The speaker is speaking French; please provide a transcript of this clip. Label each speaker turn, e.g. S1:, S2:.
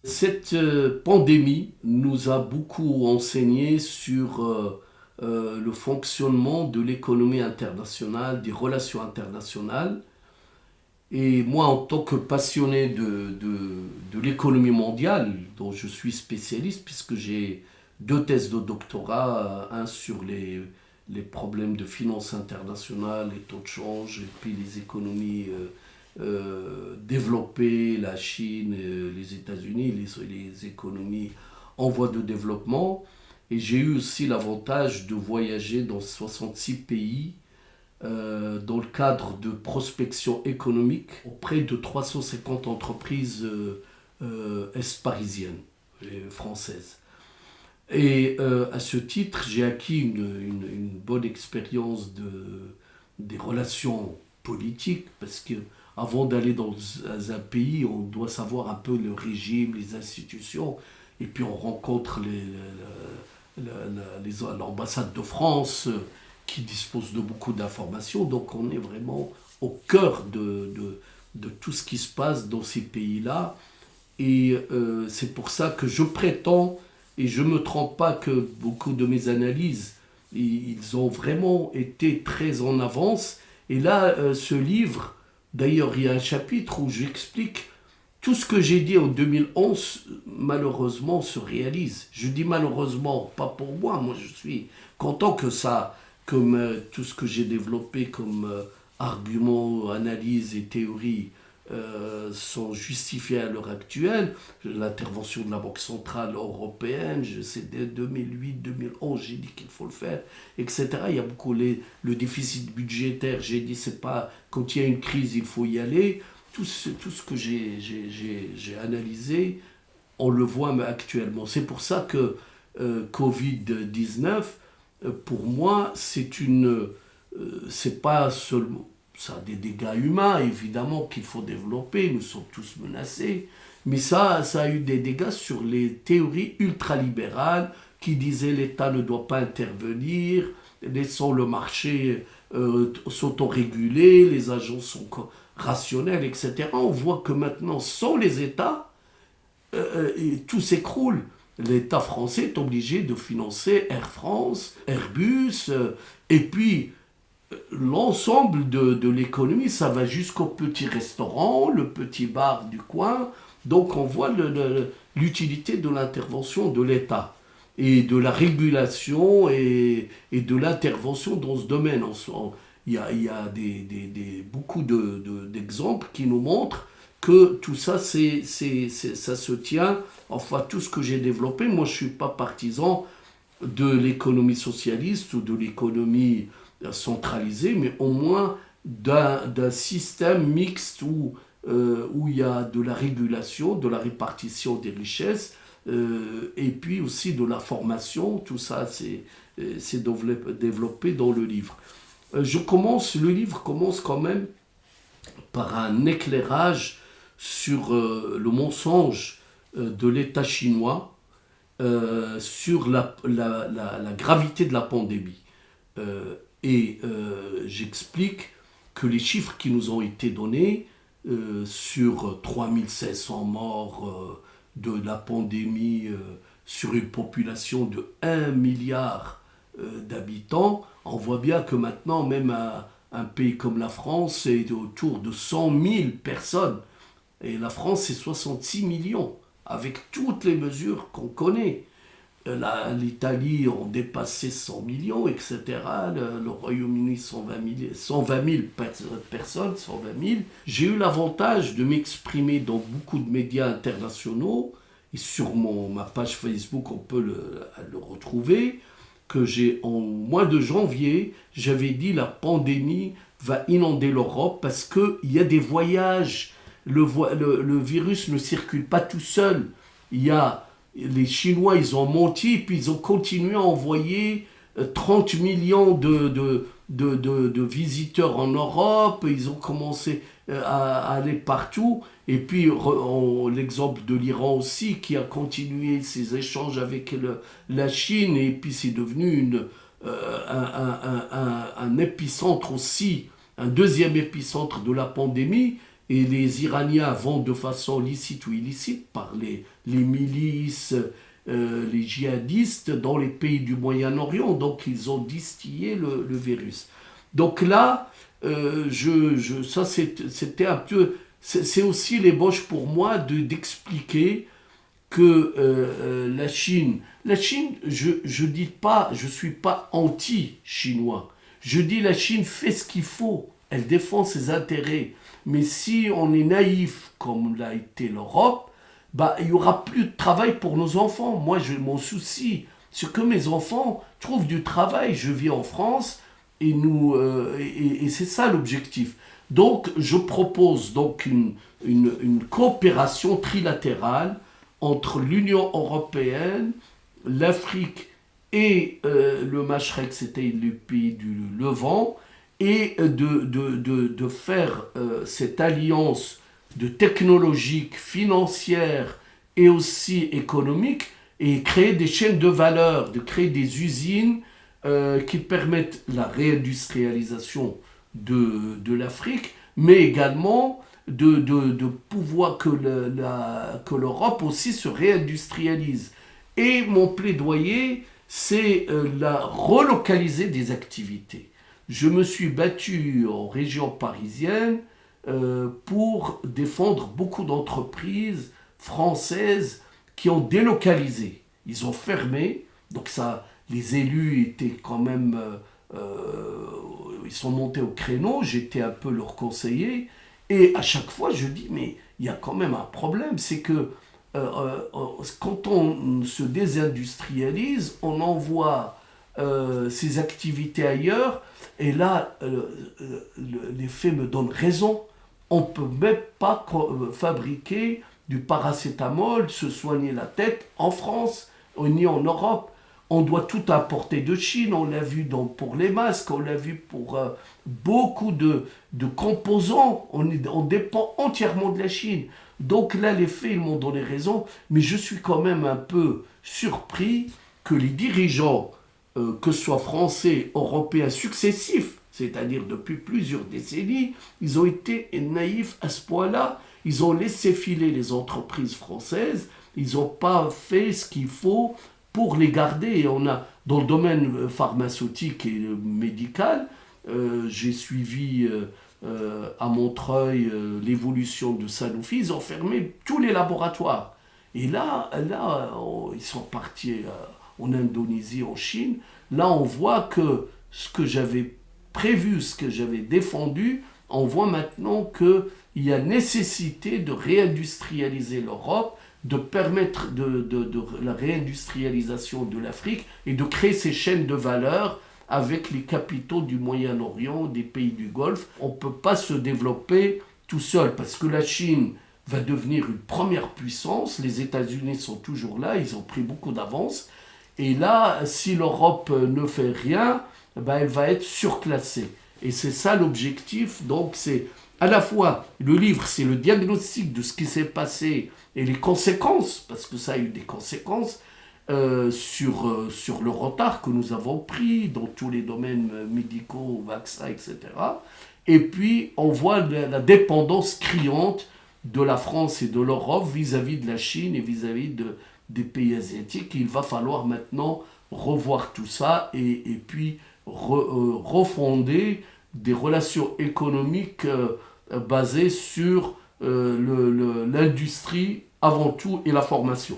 S1: Cette pandémie nous a beaucoup enseigné sur le fonctionnement de l'économie internationale, des relations internationales. Et moi, en tant que passionné de l'économie mondiale, dont je suis spécialiste, puisque j'ai deux thèses de doctorat, un sur les problèmes de finances internationales, les taux de change, et puis les économies développées, la Chine, les États-Unis, les économies en voie de développement. Et j'ai eu aussi l'avantage de voyager dans 66 pays dans le cadre de prospection économique auprès de 350 entreprises est-parisiennes et françaises. Et à ce titre, j'ai acquis une bonne expérience des relations politiques, parce que avant d'aller dans un pays, on doit savoir un peu le régime, les institutions, et puis on rencontre l'ambassade de France qui dispose de beaucoup d'informations, donc on est vraiment au cœur de tout ce qui se passe dans ces pays-là. Et c'est pour ça que je prétends, et je ne me trompe pas, que beaucoup de mes analyses, ils ont vraiment été très en avance. Et là, ce livre, d'ailleurs, il y a un chapitre où j'explique tout ce que j'ai dit en 2011, malheureusement, se réalise. Je dis malheureusement, pas pour moi. Moi, je suis content que ça, comme tout ce que j'ai développé comme arguments, analyses et théories sont justifiés à l'heure actuelle. L'intervention de la Banque Centrale Européenne, c'est dès 2008-2011, j'ai dit qu'il faut le faire, etc. Il y a beaucoup le déficit budgétaire, j'ai dit c'est pas quand il y a une crise, il faut y aller. Tout ce que j'ai analysé, on le voit actuellement. C'est pour ça que Covid-19, pour moi, c'est pas seulement ça a des dégâts humains, évidemment, qu'il faut développer, nous sommes tous menacés, mais ça a eu des dégâts sur les théories ultralibérales qui disaient l'État ne doit pas intervenir, laissons le marché s'autoréguler, les agents sont rationnels, etc. On voit que maintenant, sans les États, tout s'écroule. L'État français est obligé de financer Air France, Airbus, et puis l'ensemble de l'économie, ça va jusqu'au petit restaurant, le petit bar du coin. Donc on voit l'utilité de l'intervention de l'État et de la régulation et de l'intervention dans ce domaine. Il y a beaucoup d'exemples qui nous montrent que tout ça, ça se tient. Enfin, tout ce que j'ai développé, moi je ne suis pas partisan de l'économie socialiste ou de l'économie centralisée, mais au moins d'un système mixte où il y a de la régulation, de la répartition des richesses, et puis aussi de la formation. Tout ça, c'est développé dans le livre. Le livre commence quand même par un éclairage sur le mensonge de l'État chinois, sur la gravité de la pandémie. J'explique que les chiffres qui nous ont été donnés sur 3500 morts de la pandémie sur une population de 1 milliard d'habitants, on voit bien que maintenant, même un pays comme la France, c'est autour de 100 000 personnes. Et la France, c'est 66 millions, avec toutes les mesures qu'on connaît. L'Italie ont dépassé 100 millions, etc. Le Royaume-Uni, 120 000 personnes, 120 000. J'ai eu l'avantage de m'exprimer dans beaucoup de médias internationaux, et sur ma page Facebook, on peut le retrouver, que en mois de janvier, j'avais dit la pandémie va inonder l'Europe parce qu'il y a des voyages. Le virus ne circule pas tout seul. Les Chinois, ils ont menti, puis ils ont continué à envoyer 30 millions de visiteurs en Europe. Ils ont commencé à aller partout. Et puis, l'exemple de l'Iran aussi, qui a continué ses échanges avec la Chine. Et puis, c'est devenu un épicentre aussi, un deuxième épicentre de la pandémie. et les Iraniens vendent de façon licite ou illicite par les milices, les djihadistes dans les pays du Moyen-Orient. Donc ils ont distillé le virus. Donc là, ça c'était un peu... C'est aussi l'ébauche pour moi d'expliquer que la Chine, je dis pas, je suis pas anti-chinois. Je dis la Chine fait ce qu'il faut, elle défend ses intérêts. Mais si on est naïf comme l'a été l'Europe, bah il y aura plus de travail pour nos enfants. Moi, mon souci, c'est que mes enfants trouvent du travail. Je vis en France et c'est ça l'objectif. Donc, je propose donc une coopération trilatérale entre l'Union européenne, l'Afrique et le Machrek, c'était le pays du Levant, et de faire cette alliance de technologique, financière et aussi économique, et créer des chaînes de valeur, de créer des usines qui permettent la réindustrialisation de l'Afrique, mais également de pouvoir que l'Europe aussi se réindustrialise. Et mon plaidoyer, c'est la relocaliser des activités. Je me suis battu en région parisienne pour défendre beaucoup d'entreprises françaises qui ont délocalisé. Ils ont fermé, donc ça, les élus étaient quand même... ils sont montés au créneau, j'étais un peu leur conseiller, et à chaque fois je dis, mais il y a quand même un problème, c'est que quand on se désindustrialise, on envoie ces activités ailleurs, et là, les faits me donnent raison. On ne peut même pas fabriquer du paracétamol, se soigner la tête en France, ni en Europe. On doit tout importer de Chine, on l'a vu pour les masques, on l'a vu pour beaucoup de composants, on dépend entièrement de la Chine. Donc là, les faits, ils m'ont donné raison, mais je suis quand même un peu surpris que les dirigeants, que ce soit français, européens, successifs, c'est-à-dire depuis plusieurs décennies, ils ont été naïfs à ce point-là. Ils ont laissé filer les entreprises françaises, ils n'ont pas fait ce qu'il faut pour les garder. Et on a, dans le domaine pharmaceutique et médical, j'ai suivi à Montreuil l'évolution de Sanofi, ils ont fermé tous les laboratoires. Et là ils sont partis en Indonésie, en Chine. Là, on voit que ce que j'avais prévu, ce que j'avais défendu, on voit maintenant qu'il y a nécessité de réindustrialiser l'Europe, de permettre de la réindustrialisation de l'Afrique et de créer ces chaînes de valeur avec les capitaux du Moyen-Orient, des pays du Golfe. On ne peut pas se développer tout seul parce que la Chine va devenir une première puissance, les États-Unis sont toujours là, ils ont pris beaucoup d'avance. Et là, si l'Europe ne fait rien, ben elle va être surclassée. Et c'est ça l'objectif. Donc c'est à la fois, le livre, c'est le diagnostic de ce qui s'est passé et les conséquences, parce que ça a eu des conséquences sur le retard que nous avons pris dans tous les domaines médicaux, vaccins, etc. Et puis, on voit la dépendance criante de la France et de l'Europe vis-à-vis de la Chine et vis-à-vis des pays asiatiques. Il va falloir maintenant revoir tout ça et puis refonder des relations économiques basées sur l'industrie avant tout et la formation.